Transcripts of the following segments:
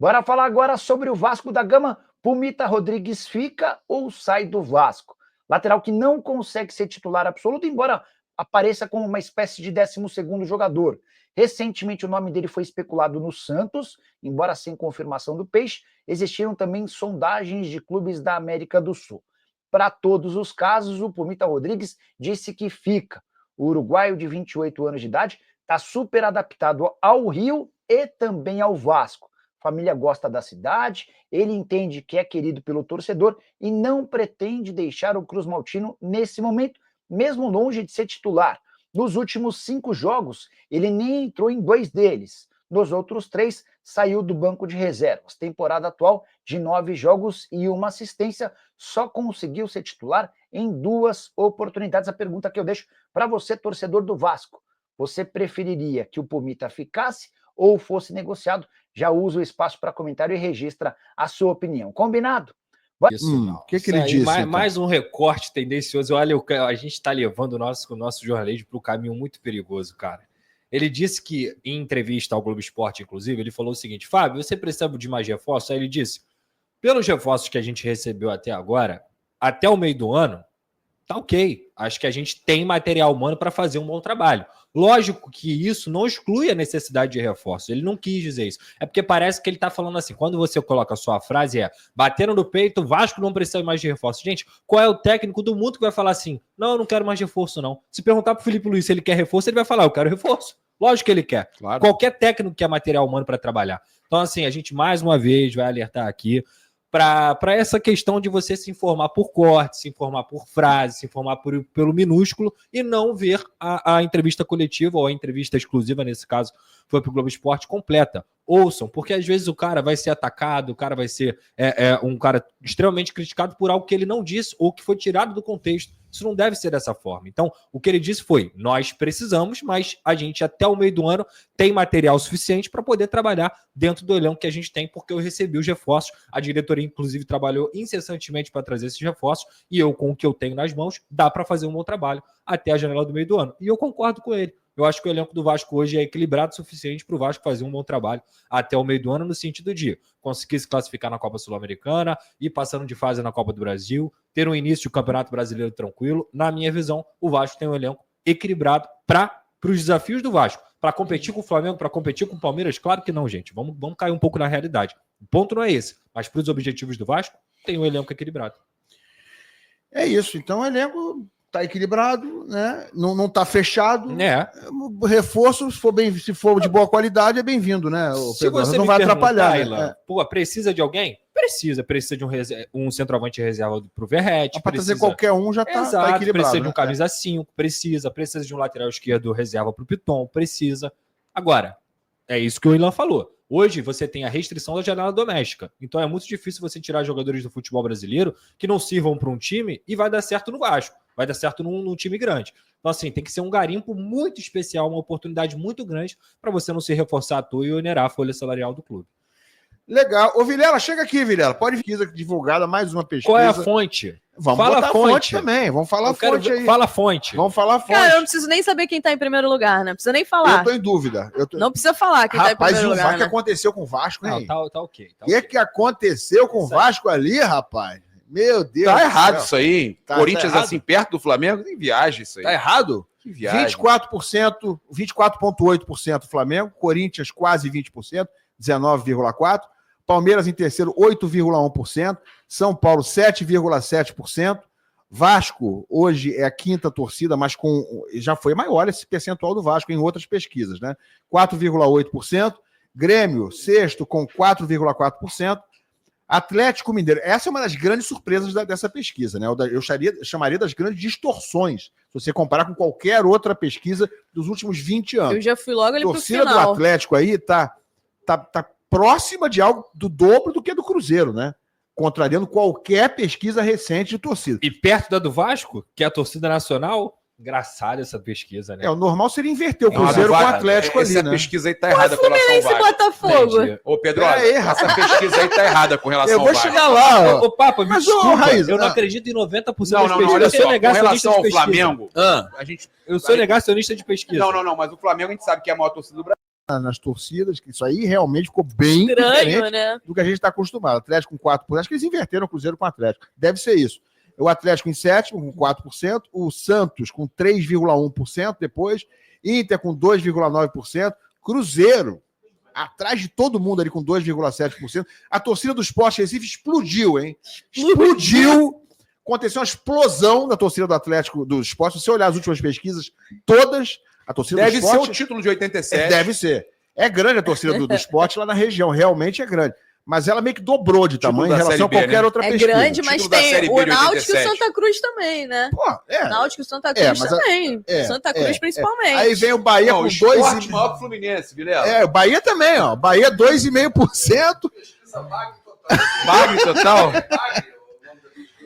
Bora falar agora sobre o Vasco da Gama. Pumita Rodrigues fica ou sai do Vasco? Lateral que não consegue ser titular absoluto, embora apareça como uma espécie de 12º jogador. Recentemente o nome dele foi especulado no Santos, embora sem confirmação do Peixe. Existiram também sondagens de clubes da América do Sul. Para todos os casos, o Pumita Rodrigues disse que fica. O uruguaio de 28 anos de idade está super adaptado ao Rio e também ao Vasco. A família gosta da cidade, ele entende que é querido pelo torcedor e não pretende deixar o Cruz Maltino nesse momento, mesmo longe de ser titular. Nos últimos 5 jogos, ele nem entrou em 2 deles. Nos outros 3, saiu do banco de reservas. Temporada atual de 9 jogos e 1 assistência, só conseguiu ser titular em 2 oportunidades. A pergunta que eu deixo para você, torcedor do Vasco: você preferiria que o Pumita ficasse ou fosse negociado? Já usa o espaço para comentário e registra a sua opinião. Combinado? Isso não. O que ele disse? Mais um recorte tendencioso. Olha, a gente está levando o nosso jornalismo para um caminho muito perigoso, cara. Ele disse que, em entrevista ao Globo Esporte, inclusive, ele falou o seguinte: Fábio, você precisa de mais reforços? Aí ele disse: pelos reforços que a gente recebeu até agora, até o meio do ano, tá ok. Acho que a gente tem material humano para fazer um bom trabalho. Lógico que isso não exclui a necessidade de reforço. Ele não quis dizer isso. É porque parece que ele está falando assim, quando você coloca a sua frase batendo no peito, o Vasco não precisa mais de reforço. Gente, qual é o técnico do mundo que vai falar assim, não, eu não quero mais reforço não? Se perguntar pro Felipe Luiz se ele quer reforço, ele vai falar, eu quero reforço. Lógico que ele quer. Claro. Qualquer técnico quer material humano para trabalhar. Então assim, a gente mais uma vez vai alertar aqui para essa questão de você se informar por corte, se informar por frase, se informar pelo minúsculo e não ver a entrevista coletiva ou a entrevista exclusiva, nesse caso, foi para o Globo Esporte, completa. Ouçam, porque às vezes o cara vai ser atacado, o cara vai ser um cara extremamente criticado por algo que ele não disse ou que foi tirado do contexto. Isso não deve ser dessa forma. Então, o que ele disse foi, nós precisamos, mas a gente até o meio do ano tem material suficiente para poder trabalhar dentro do elenco que a gente tem, porque eu recebi os reforços, a diretoria inclusive trabalhou incessantemente para trazer esses reforços e eu, com o que eu tenho nas mãos, dá para fazer um bom trabalho até a janela do meio do ano. E eu concordo com ele. Eu acho que o elenco do Vasco hoje é equilibrado o suficiente para o Vasco fazer um bom trabalho até o meio do ano, no sentido de conseguir se classificar na Copa Sul-Americana, ir passando de fase na Copa do Brasil, ter um início de Campeonato Brasileiro tranquilo. Na minha visão, o Vasco tem um elenco equilibrado para os desafios do Vasco. Para competir com o Flamengo, para competir com o Palmeiras? Claro que não, gente. Vamos cair um pouco na realidade. O ponto não é esse. Mas para os objetivos do Vasco, tem um elenco equilibrado. É isso. Então o elenco tá equilibrado, né? Não tá fechado. O reforço, se for de boa qualidade, é bem-vindo, né? O se você não vai atrapalhar. Ilan, pô, precisa de alguém? Precisa de um centroavante reserva pro Verratti. Para trazer qualquer um já tá equilibrado. Precisa de um camisa 5, precisa de um lateral esquerdo reserva pro Piton, precisa. Agora, é isso que o Ilan falou. Hoje você tem a restrição da janela doméstica. Então é muito difícil você tirar jogadores do futebol brasileiro que não sirvam para um time e vai dar certo no Vasco. Vai dar certo num time grande. Então, assim, tem que ser um garimpo muito especial, uma oportunidade muito grande para você não se reforçar à toa e onerar a folha salarial do clube. Legal. Ô, Vilela, chega aqui, Vilela. Pode pesquisa divulgada, mais uma pesquisa. Qual é a fonte? Vamos falar a fonte também. Vamos falar a fonte aí. Fala a fonte. Vamos falar a fonte. Cara, eu não preciso nem saber quem tá em primeiro lugar, né? Não precisa nem falar. Eu tô em dúvida. Não precisa falar quem tá em primeiro lugar. Rapaz, o que aconteceu com o Vasco, hein? Não, tá ok. O que aconteceu com o Vasco ali, rapaz? Meu Deus. Tá errado isso aí. Corinthians assim, perto do Flamengo, tem viagem isso aí. Tá errado? Que viagem. 24,8% Flamengo, Corinthians quase 20%, 19,4%. Palmeiras em terceiro, 8,1%. São Paulo, 7,7%. Vasco, hoje é a quinta torcida, mas já foi maior esse percentual do Vasco em outras pesquisas, né? 4,8%. Grêmio, sexto, com 4,4%. Atlético Mineiro, essa é uma das grandes surpresas dessa pesquisa, né? Eu chamaria das grandes distorções, se você comparar com qualquer outra pesquisa dos últimos 20 anos. Eu já fui logo ali pro final. A torcida do Atlético aí tá próxima de algo do dobro do que do Cruzeiro, né? Contrariando qualquer pesquisa recente de torcida. E perto da do Vasco, que é a torcida nacional, engraçada essa pesquisa, né? O normal seria inverter o Cruzeiro com o Atlético ali, né? Essa pesquisa aí tá errada com relação ao Vasco. Botafogo. Ô, Pedro, essa pesquisa aí tá errada com relação ao Vasco. Eu vou chegar lá. Ô, Papa, me desculpa, Raiz, eu não acredito em 90% das pesquisas. Não, olha só, com relação ao Flamengo, eu sou negacionista de pesquisa. Não, mas o Flamengo a gente sabe que é a maior torcida do Brasil. nas torcidas, que isso aí realmente ficou bem Estranho, diferente né? do que a gente está acostumado. Atlético com 4%. Acho que eles inverteram o Cruzeiro com o Atlético. Deve ser isso. O Atlético em sétimo, com 4%. O Santos com 3,1% depois. Inter com 2,9%. Cruzeiro, atrás de todo mundo ali com 2,7%. A torcida do Sport Recife explodiu, hein? Explodiu. Aconteceu uma explosão da torcida do Atlético do Sport. Se você olhar as últimas pesquisas, todas, a torcida Deve do ser Sport... o título de 87. Deve ser. É grande a torcida do Sport lá na região, realmente é grande. Mas ela meio que dobrou de Título tamanho da em relação Série a B, qualquer né? outra É pesquisa. grande, mas Título da Série tem B o de Náutico e o 87. Santa Cruz também, né? Pô, é. Náutico e o Santa Cruz mas também. é, Santa Cruz principalmente. Aí vem o Bahia Não, com o 2,5%. Sport maior que o Fluminense, Vilela. É, o Bahia também, ó. Bahia 2,5%. Bag total.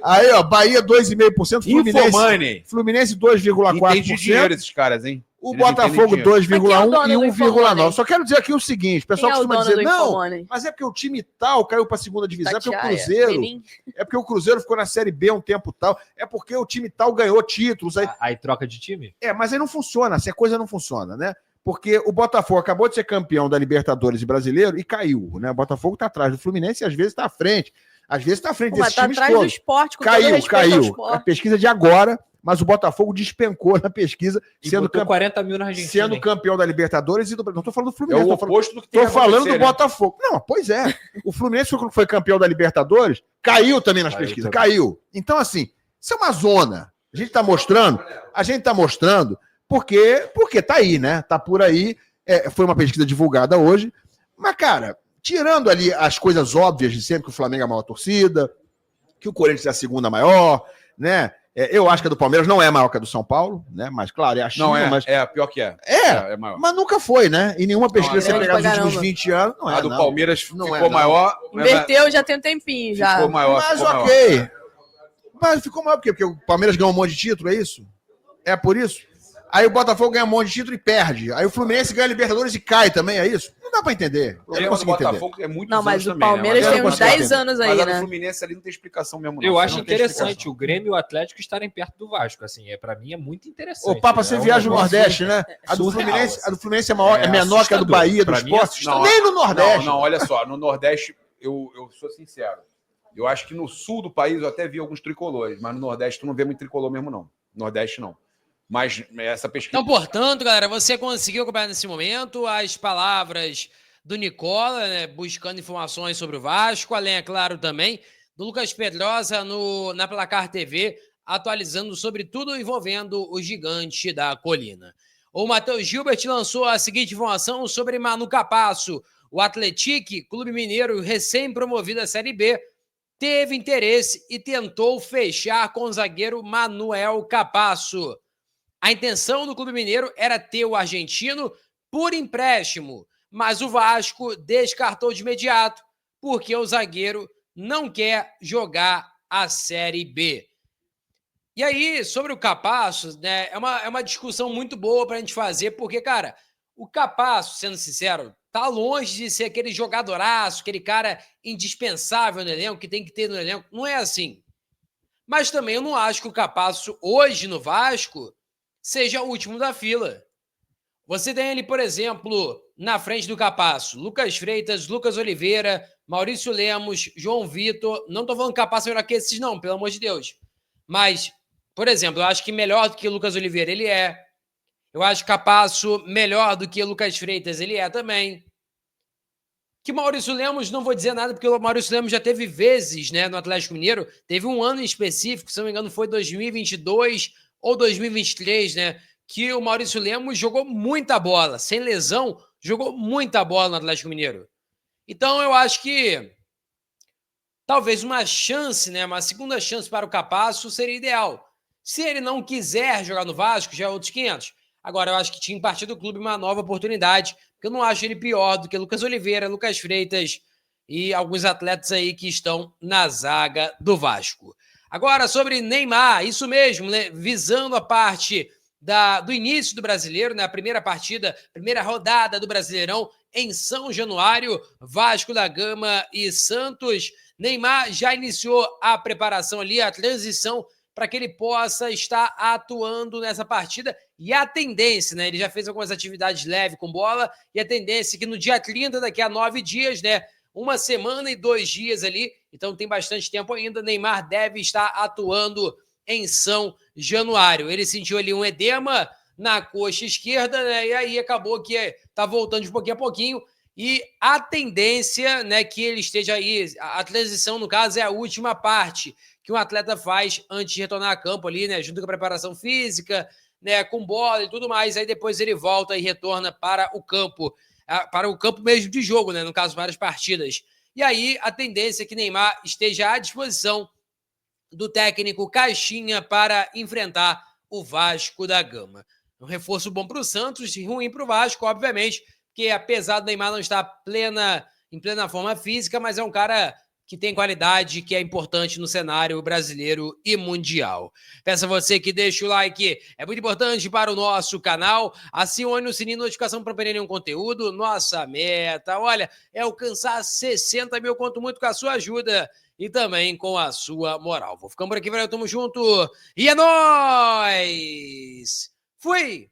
Aí, ó, Bahia 2,5%. Infomoney. Fluminense Entende de 2,4%. dinheiro esses caras, hein? O Eles Botafogo entendem dinheiro. 2,1% Mas quem é o dono e do 1,9%. Infomoney? Só quero dizer aqui o seguinte: o pessoal Quem é o costuma dono dizer, do não, Infomoney? mas é porque o time tal caiu para a segunda divisão, é porque o Tatiaia, Cruzeiro. Benin. É porque o Cruzeiro ficou na Série B um tempo tal. É porque o time tal ganhou títulos. Aí troca de time? Mas aí não funciona, assim, a coisa não funciona, né? Porque o Botafogo acabou de ser campeão da Libertadores e Brasileiro e caiu, né? O Botafogo está atrás do Fluminense e às vezes está à frente. Às vezes está à frente Pô, mas desses tá times atrás do todos. esporte, com todo respeito ao Caiu. A esporte. pesquisa de agora, mas o Botafogo despencou na pesquisa, E sendo, botou 40 mil na Argentina. sendo hein? campeão da Libertadores e do Não estou falando do É Fluminense, o tô falando, oposto do que tem tô que falando do acontecer, né? Botafogo. Não, pois é. O Fluminense foi campeão da Libertadores, caiu também nas Caiu pesquisas, também. caiu. Então, assim, isso é uma zona. A gente está mostrando porque tá aí, né? Tá por aí. Foi uma pesquisa divulgada hoje. Mas, cara, tirando ali as coisas óbvias de sempre, que o Flamengo é a maior torcida, que o Corinthians é a segunda maior, né? Eu acho que a do Palmeiras não é maior que a do São Paulo, né? Mas, claro, é a China, Não, é, mas... pior que é. É maior. Mas nunca foi, né? Em nenhuma pesquisa Não, você é pegar nos pra últimos caramba. 20 anos, não é, A do não. Palmeiras Não ficou é, não. maior. Inverteu já tem um tempinho, já. Ficou maior. Mas ficou maior. ok. Mas ficou maior por quê? Porque o Palmeiras ganhou um monte de título, é isso? É por isso? Aí o Botafogo ganha um monte de título e perde. Aí o Fluminense ganha a Libertadores e cai também, é isso? Não dá pra entender. O Eu não problema do consigo entender. Botafogo é muito Não, mas o também, Palmeiras Mas eu tem não uns consigo 10 entender. anos Mas aí, a do né? Fluminense ali não tem explicação mesmo, não. Eu Você acho não tem interessante explicação. o Grêmio e o Atlético estarem perto do Vasco. Assim, para mim é muito interessante. Ô, Papa, você É um viaja no negócio Nordeste, né? A do surreal, Fluminense, assim. a do Fluminense é maior, é menor que a do assustador. Bahia, do Pra mim é Sport. assustador. Nem no Nordeste. Não, olha só, no Nordeste, eu sou sincero. Eu acho que no sul do país eu até vi alguns tricolores, mas no Nordeste tu não vê muito tricolor mesmo, não. Nordeste, não. Mas essa pesquisa... Então, portanto, galera, você conseguiu acompanhar nesse momento as palavras do Nicola, né, buscando informações sobre o Vasco, além, é claro, também do Lucas Pedrosa na Placar TV, atualizando sobre tudo envolvendo o gigante da colina. O Matheus Gilbert lançou a seguinte informação sobre Manu Capasso. O Atlético Clube Mineiro, recém-promovido à Série B, teve interesse e tentou fechar com o zagueiro Manuel Capasso. A intenção do Clube Mineiro era ter o argentino por empréstimo, mas o Vasco descartou de imediato, porque o zagueiro não quer jogar a Série B. E aí, sobre o Capasso, né, é uma discussão muito boa para a gente fazer, porque, cara, o Capasso, sendo sincero, tá longe de ser aquele jogadoraço, aquele cara indispensável no elenco, que tem que ter no elenco. Não é assim. Mas também eu não acho que o Capasso, hoje no Vasco, seja o último da fila. Você tem ali, por exemplo, na frente do Capasso, Lucas Freitas, Lucas Oliveira, Maurício Lemos, João Vitor. Não tô falando Capasso melhor que esses, não, pelo amor de Deus. Mas, por exemplo, eu acho que melhor do que Lucas Oliveira ele é. Eu acho Capasso melhor do que Lucas Freitas ele é também. Que Maurício Lemos, não vou dizer nada, porque o Maurício Lemos já teve vezes, né, no Atlético Mineiro. Teve um ano em específico, se não me engano, foi 2022 ou 2023, né? Que o Maurício Lemos jogou muita bola, sem lesão, jogou muita bola no Atlético Mineiro. Então, eu acho que talvez uma chance, né? Uma segunda chance para o Capasso seria ideal. Se ele não quiser jogar no Vasco, já é outros 500. Agora, eu acho que tinha que partir do clube uma nova oportunidade, porque eu não acho ele pior do que Lucas Oliveira, Lucas Freitas e alguns atletas aí que estão na zaga do Vasco. Agora, sobre Neymar, isso mesmo, né? Visando a parte do início do Brasileiro, né? A primeira partida, primeira rodada do Brasileirão em São Januário, Vasco da Gama e Santos. Neymar já iniciou a preparação ali, a transição para que ele possa estar atuando nessa partida, E a tendência, né? Ele já fez algumas atividades leves com bola, e a tendência é que no dia 30, daqui a 9 dias, né? 1 semana e 2 dias ali, então tem bastante tempo ainda, Neymar deve estar atuando em São Januário. Ele sentiu ali um edema na coxa esquerda, né? E aí acabou que tá voltando de pouquinho a pouquinho. E a tendência, né, que ele esteja aí, a transição, no caso, é a última parte que um atleta faz antes de retornar a campo ali, né, junto com a preparação física, né, com bola e tudo mais. Aí depois ele volta e retorna para o campo mesmo de jogo, né, no caso, várias partidas. E aí a tendência é que Neymar esteja à disposição do técnico Caixinha para enfrentar o Vasco da Gama. Um reforço bom para o Santos e ruim para o Vasco, obviamente, porque apesar do Neymar não estar em plena forma física, mas é um cara que tem qualidade, que é importante no cenário brasileiro e mundial. Peço a você que deixe o like, é muito importante para o nosso canal. Acione o sininho de notificação para não perder nenhum conteúdo. Nossa meta, olha, é alcançar 60 mil, conto muito com a sua ajuda e também com a sua moral. Vou ficando por aqui, valeu, tamo junto e é nóis! Fui!